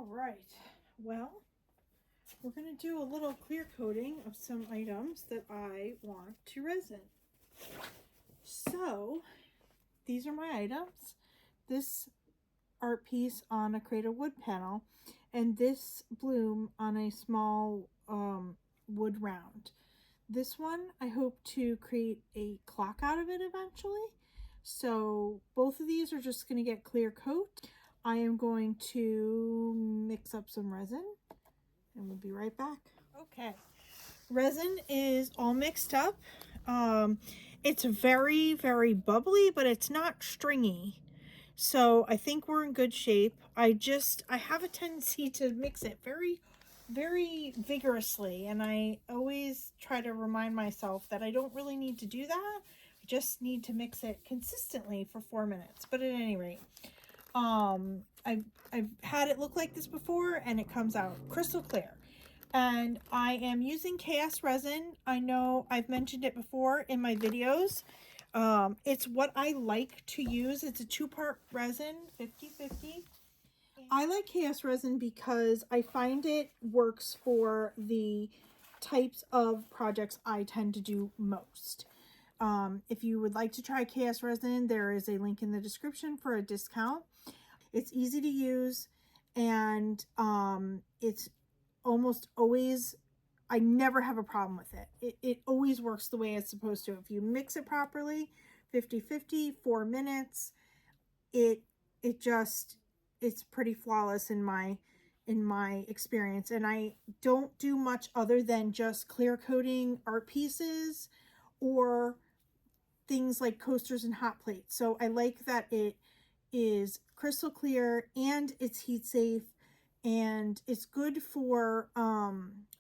All right, well, we're going to do a little clear coating of some items that I want to resin. So these are my items. This art piece on a cradle wood panel, and this bloom on a small wood round. This one I hope to create a clock out of it eventually. So both of these are just going to get clear coat. I am going to mix up some resin and we'll be right back. Okay, resin is all mixed up. It's very, very bubbly, but it's not stringy. So I think we're in good shape. I have a tendency to mix it very, very vigorously. And I always try to remind myself that I don't really need to do that. I just need to mix it consistently for 4 minutes. But at any rate, I've had it look like this before and it comes out crystal clear. And I am using KS resin. I know I've mentioned it before in my videos. It's what I like to use. It's a 2-part resin, 50-50. I like KS resin because I find it works for the types of projects I tend to do most. If you would like to try KS resin, there is a link in the description for a discount. It's easy to use, and it's almost always, I never have a problem with it. It always works the way it's supposed to. If you mix it properly, 50-50, 4 minutes, it's pretty flawless in my experience. And I don't do much other than just clear coating art pieces or things like coasters and hot plates. So I like that it is crystal clear and it's heat safe, and it's good for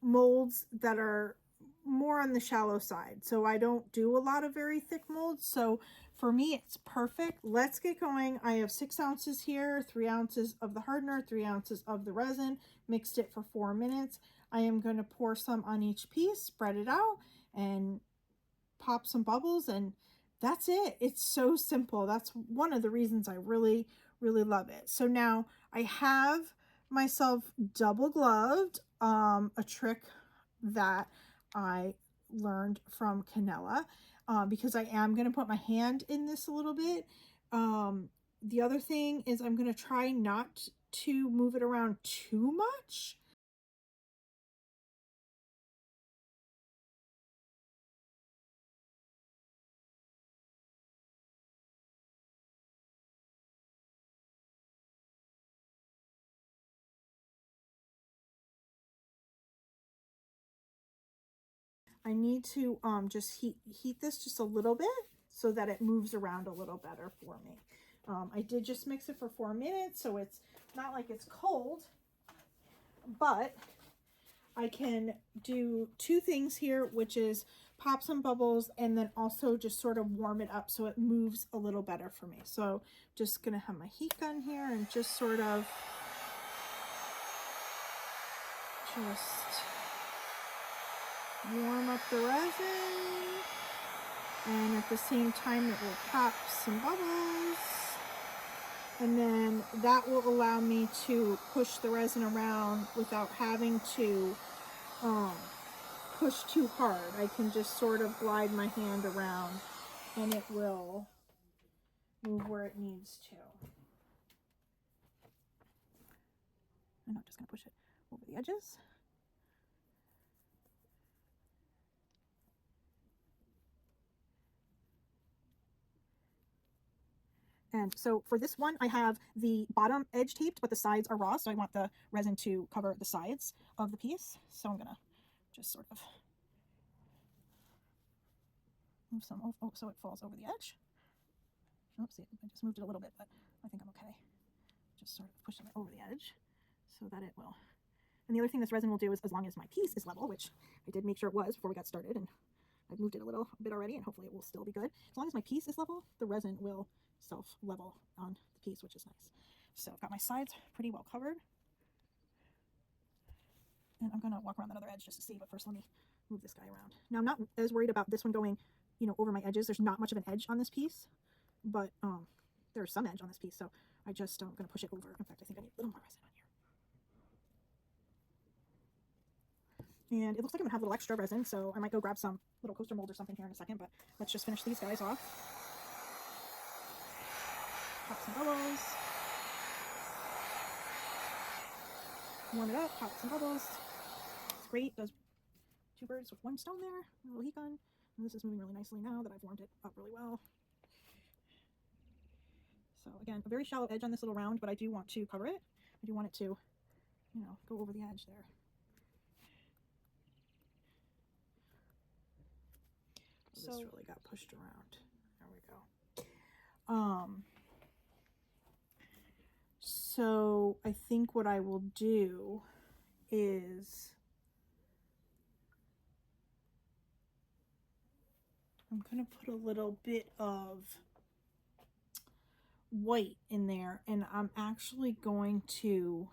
molds that are more on the shallow side. So I don't do a lot of very thick molds. So for me, it's perfect. Let's get going. I have 6 ounces here, 3 ounces of the hardener, 3 ounces of the resin, mixed it for 4 minutes. I am going to pour some on each piece, spread it out, and pop some bubbles, and that's it. It's so simple. That's one of the reasons I really, really love it. So now I have myself double gloved, a trick that I learned from Canella, because I am going to put my hand in this a little bit. The other thing is I'm going to try not to move it around too much. I need to just heat this just a little bit so that it moves around a little better for me. I did just mix it for 4 minutes, so it's not like it's cold, but I can do 2 things here, which is pop some bubbles and then also just sort of warm it up so it moves a little better for me. So just gonna have my heat gun here and just sort of warm up the resin, and at the same time it will pop some bubbles, and then that will allow me to push the resin around without having to push too hard. I can just sort of glide my hand around and it will move where it needs to. And I'm just going to push it over the edges. And so for this one, I have the bottom edge taped, but the sides are raw. So I want the resin to cover the sides of the piece. So I'm going to just sort of move some, so it falls over the edge. Oops, see, I just moved it a little bit, but I think I'm okay. Just sort of pushing it over the edge so that it will. And the other thing this resin will do is, as long as my piece is level, which I did make sure it was before we got started, and I've moved it a little bit already, and hopefully it will still be good. As long as my piece is level, the resin will self-level on the piece, which is nice. So I've got my sides pretty well covered. And I'm going to walk around that other edge just to see, but first let me move this guy around. Now I'm not as worried about this one going, over my edges. There's not much of an edge on this piece, but there's some edge on this piece, so I just going to push it over. In fact, I think I need a little more resin on here. And it looks like I'm gonna have a little extra resin, so I might go grab some little coaster mold or something here in a second, but let's just finish these guys off. Pop some bubbles. Warm it up, pop some bubbles. It's great, does 2 birds with 1 stone there, a little heat gun. And this is moving really nicely now that I've warmed it up really well. So again, a very shallow edge on this little round, but I do want to cover it. I do want it to, you know, go over the edge there. So this really got pushed around. There we go. So I think what I will do is I'm gonna put a little bit of white in there, and I'm actually going to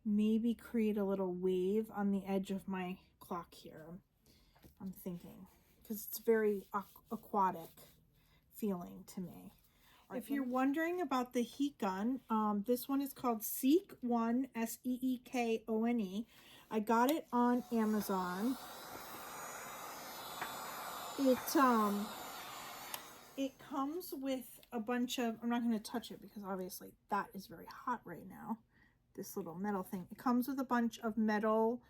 maybe create a little wave on the edge of my clock here. I'm thinking, because it's very aquatic feeling to me. If you're wondering about the heat gun, this one is called Seek One, Seekone. I got it on Amazon. It comes with a bunch of, I'm not going to touch it because obviously that is very hot right now, this little metal thing. It comes with a bunch of metal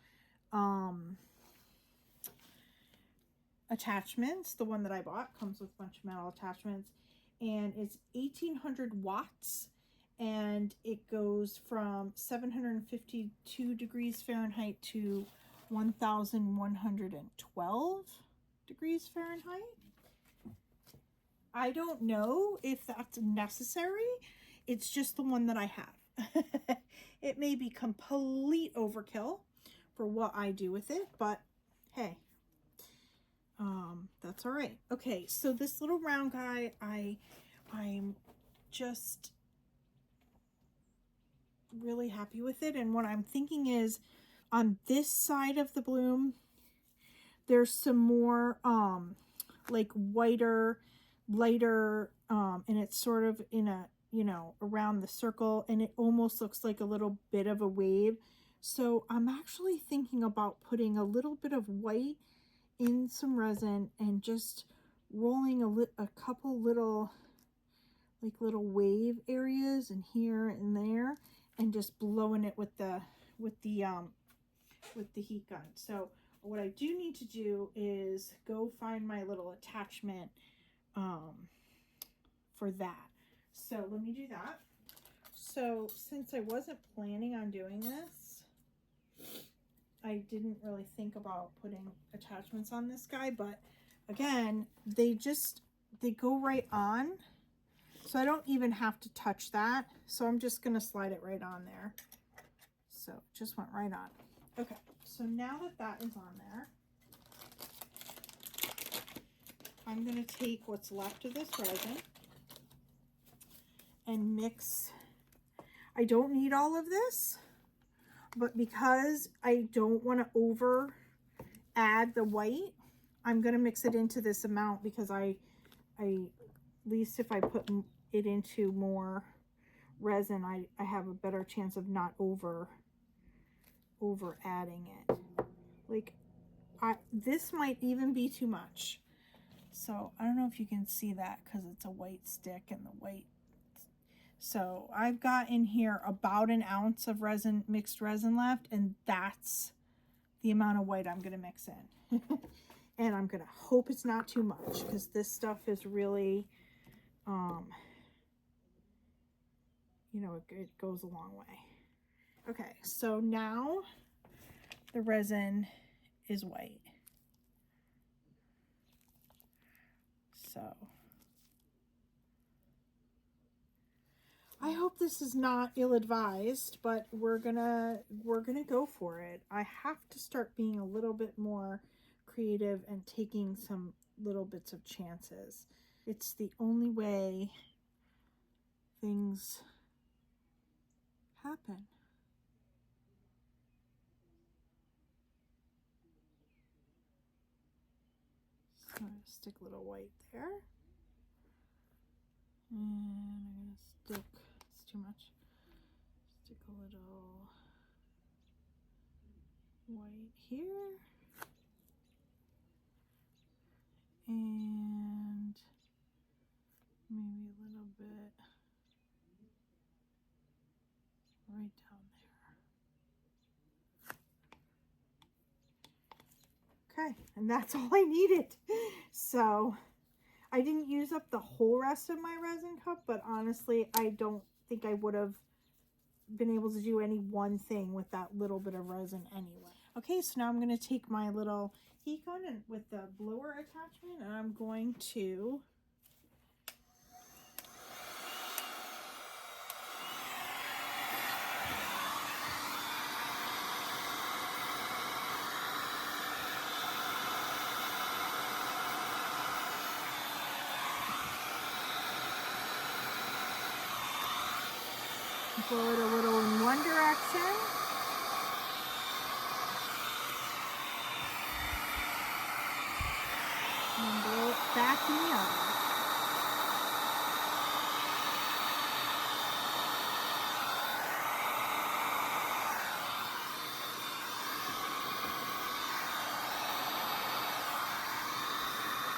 attachments. The one that I bought comes with a bunch of metal attachments, and it's 1800 watts, and it goes from 752 degrees Fahrenheit to 1112 degrees Fahrenheit. I don't know if that's necessary. It's just the one that I have. It may be complete overkill for what I do with it, but hey, that's all right. Okay, so this little round guy, I'm just really happy with it. And what I'm thinking is, on this side of the bloom, there's some more like whiter, lighter, and it's sort of in a, you know, around the circle, and it almost looks like a little bit of a wave. So I'm actually thinking about putting a little bit of white in some resin and just rolling a couple little, like little wave areas in here and there, and just blowing it with the heat gun. So what I do need to do is go find my little attachment for that. So let me do that. So since I wasn't planning on doing this, I didn't really think about putting attachments on this guy, but again, they go right on. So I don't even have to touch that. So I'm just going to slide it right on there. So it just went right on. Okay, so now that that is on there, I'm going to take what's left of this resin and mix. I don't need all of this, but because I don't want to over add the white, I'm going to mix it into this amount, because I at least if I put it into more resin, I have a better chance of not over adding it. Like this might even be too much. So I don't know if you can see that because it's a white stick and the white. So I've got in here about an ounce of resin, mixed resin left, and that's the amount of white I'm going to mix in. And I'm going to hope it's not too much, because this stuff is really, you know, it goes a long way. Okay, so now the resin is white. So I hope this is not ill-advised, but we're gonna go for it. I have to start being a little bit more creative and taking some little bits of chances. It's the only way things happen. So I'm gonna stick a little white there. And I'm gonna stick, it's too much. Stick a little white here. And maybe a little bit right down there. Okay, and that's all I needed. So I didn't use up the whole rest of my resin cup, but honestly, I don't think I would have been able to do any one thing with that little bit of resin anyway. Okay, so now I'm going to take my little heat gun and with the blower attachment, and I'm going to blow it a little in one direction. And blow it back in the other.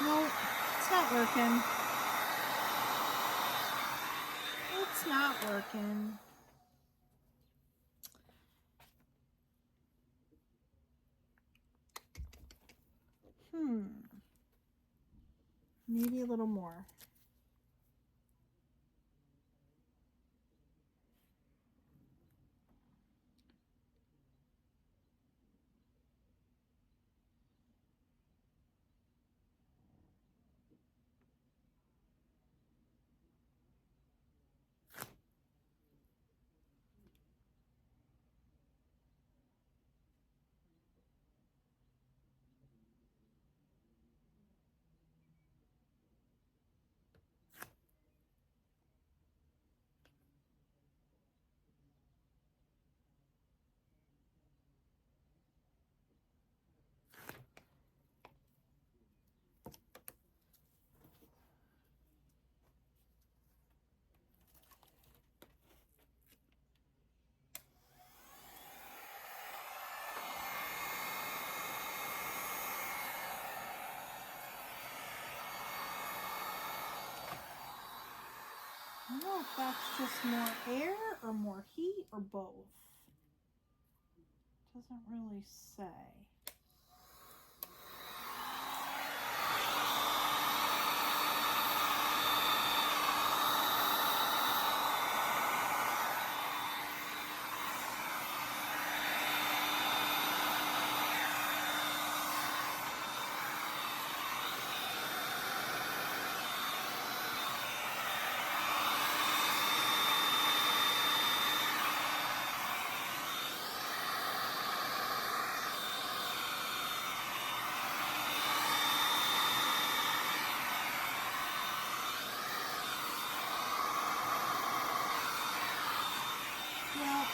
No, it's not working. It's not working. Maybe a little more. I don't know if that's just more air or more heat or both. Doesn't really say. Well,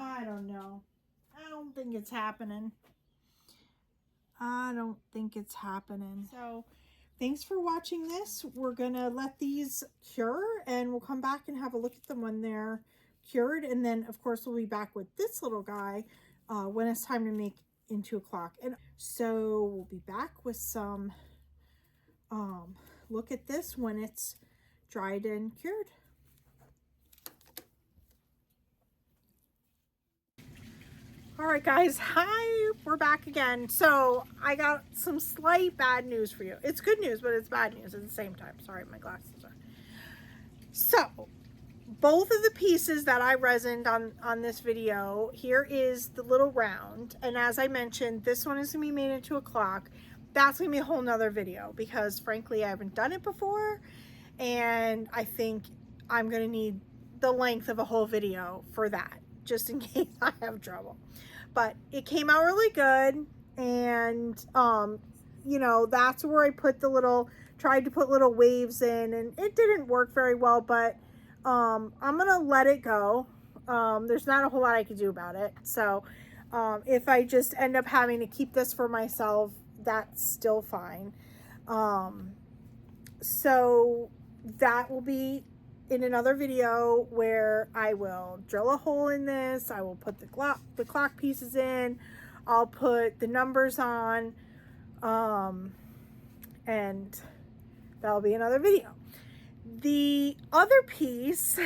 I don't know. I don't think it's happening. I don't think it's happening. So thanks for watching this. We're gonna let these cure and we'll come back and have a look at them when they're cured. And then of course we'll be back with this little guy when it's time to make into a clock. And so we'll be back with some look at this when it's dried and cured. All right, guys, hi, we're back again. So I got some slight bad news for you. It's good news, but it's bad news at the same time. Sorry, my glasses are. So both of the pieces that I resined on this video, here is the little round. And as I mentioned, this one is gonna be made into a clock. That's gonna be a whole nother video because frankly, I haven't done it before. And I think I'm gonna need the length of a whole video for that, just in case I have trouble. But it came out really good. And, you know, that's where I put the little, tried to put little waves in, and it didn't work very well, but I'm gonna let it go. There's not a whole lot I could do about it. So If I just end up having to keep this for myself, that's still fine. So that will be in another video where I will drill a hole in this. I will put the clock pieces in. I'll put the numbers on, and that'll be another video. The other piece,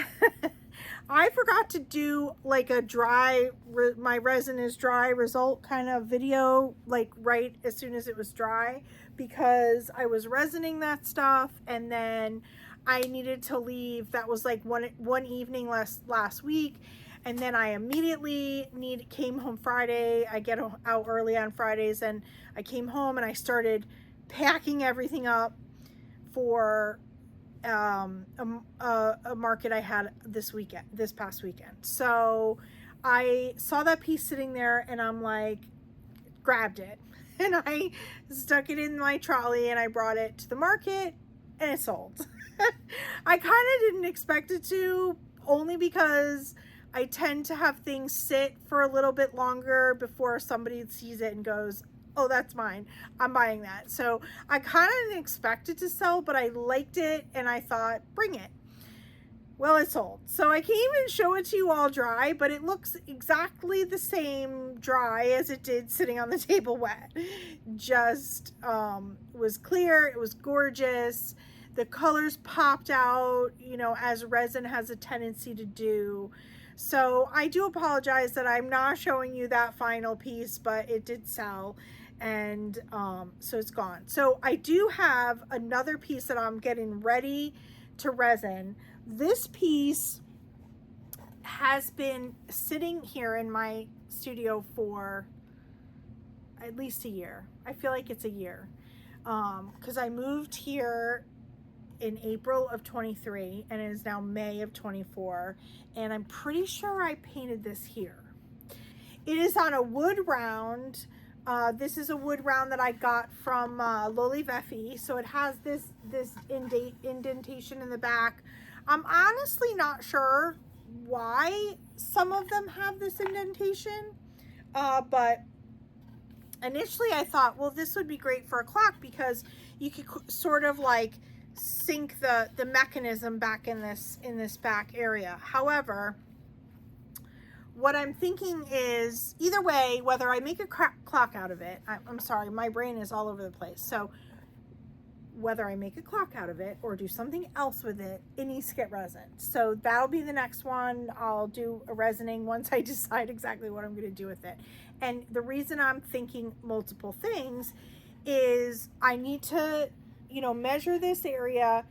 I forgot to do like a dry, my resin is dry result kind of video, like right as soon as it was dry, because I was resining that stuff and then I needed to leave. That was like one evening last week. And then I immediately came home Friday. I get out early on Fridays, and I came home and I started packing everything up for a market I had this past weekend. So I saw that piece sitting there and I'm like, grabbed it and I stuck it in my trolley and I brought it to the market and it sold. I kind of didn't expect it to, only because I tend to have things sit for a little bit longer before somebody sees it and goes, oh, that's mine, I'm buying that. So I kind of didn't expect it to sell, but I liked it and I thought, bring it. Well, it sold. So I can't even show it to you all dry, but it looks exactly the same dry as it did sitting on the table wet. Just was clear, it was gorgeous. The colors popped out, you know, as resin has a tendency to do. So I do apologize that I'm not showing you that final piece, but it did sell. And so it's gone. So I do have another piece that I'm getting ready to resin. This piece has been sitting here in my studio for at least a year. I feel like it's a year, because I moved here in April of 23 and it is now May of 24, and I'm pretty sure I painted this here. It is on a wood round. This is a wood round that I got from Loli Veffy. So it has this indentation in the back. I'm honestly not sure why some of them have this indentation, but initially I thought, well, this would be great for a clock because you could sort of like sink the mechanism back in this back area. However, what I'm thinking is, either way, whether I make a clock out of it, I'm sorry, my brain is all over the place. So whether I make a clock out of it or do something else with it, it needs to get resin. So that'll be the next one. I'll do a resining once I decide exactly what I'm going to do with it. And the reason I'm thinking multiple things is I need to, you know, measure this area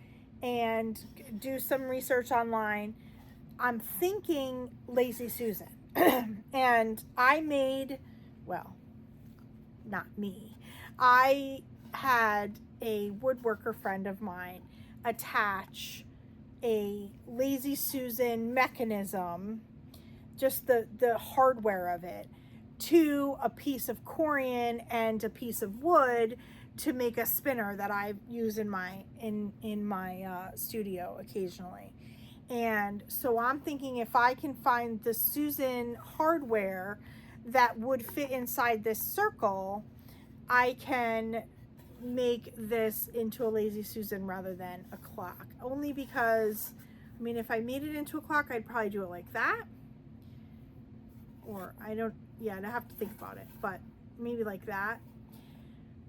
and do some research online. I'm thinking Lazy Susan. And I made, well, not me, I had a woodworker friend of mine attach a Lazy Susan mechanism, just the hardware of it, to a piece of corian and a piece of wood to make a spinner that I use in my studio occasionally. And so I'm thinking if I can find the Susan hardware that would fit inside this circle, I can make this into a Lazy Susan rather than a clock. Only because, I mean, if I made it into a clock, I'd probably do it like that. Or I'd have to think about it, but maybe like that.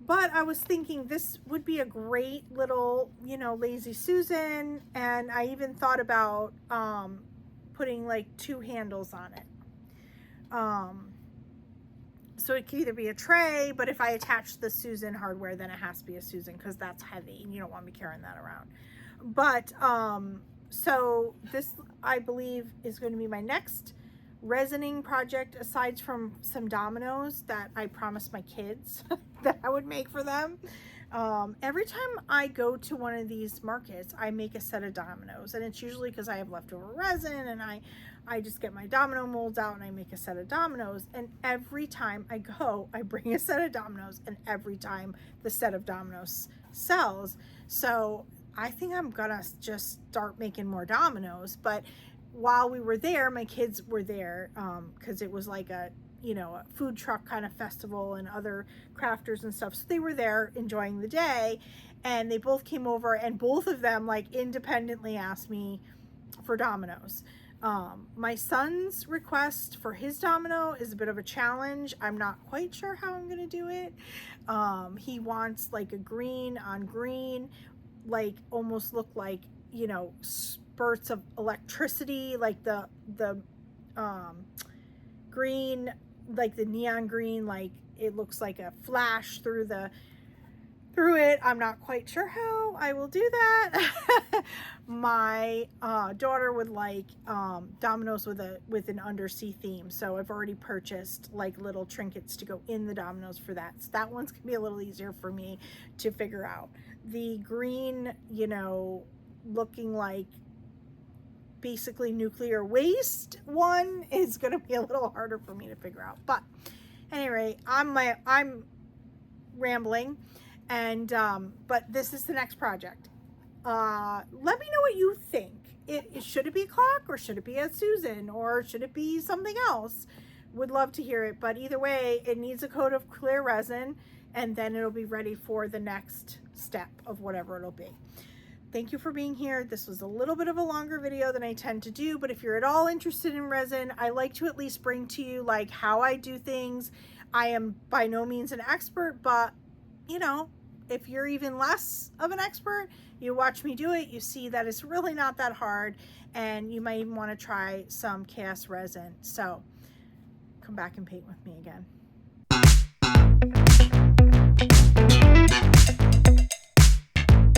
But I was thinking this would be a great little, you know, Lazy Susan. And I even thought about putting like 2 handles on it. So it could either be a tray, but if I attach the Susan hardware, then it has to be a Susan because that's heavy and you don't want me carrying that around. But so this, I believe, is going to be my next resining project, aside from some dominoes that I promised my kids that I would make for them. Every time I go to one of these markets, I make a set of dominoes, and it's usually because I have leftover resin, and I just get my domino molds out and I make a set of dominoes. And every time I go, I bring a set of dominoes, and every time the set of dominoes sells. So I think I'm gonna just start making more dominoes. But while we were there, my kids were there because it was like a you know, a food truck kind of festival and other crafters and stuff. So they were there enjoying the day, and they both came over, and both of them like independently asked me for dominoes. My son's request for his domino is a bit of a challenge. I'm not quite sure how I'm going to do it. He wants like a green on green, like almost look like, you know, spurts of electricity, like the green, like the neon green, like it looks like a flash through it. I'm not quite sure how I will do that. My daughter would like dominoes with an undersea theme, so I've already purchased like little trinkets to go in the dominoes for that. So that one's gonna be a little easier for me to figure out. The green, you know, looking like basically nuclear waste one is gonna be a little harder for me to figure out. But anyway, I'm rambling. And but this is the next project. Let me know what you think. Should it be a clock, or should it be a Susan, or should it be something else? Would love to hear it, but either way, it needs a coat of clear resin, and then it'll be ready for the next step of whatever it'll be. Thank you for being here. This was a little bit of a longer video than I tend to do, but if you're at all interested in resin, I like to at least bring to you like how I do things. I am by no means an expert, but you know, if you're even less of an expert, you watch me do it, you see that it's really not that hard, and you might even want to try some cast resin. So come back and paint with me again.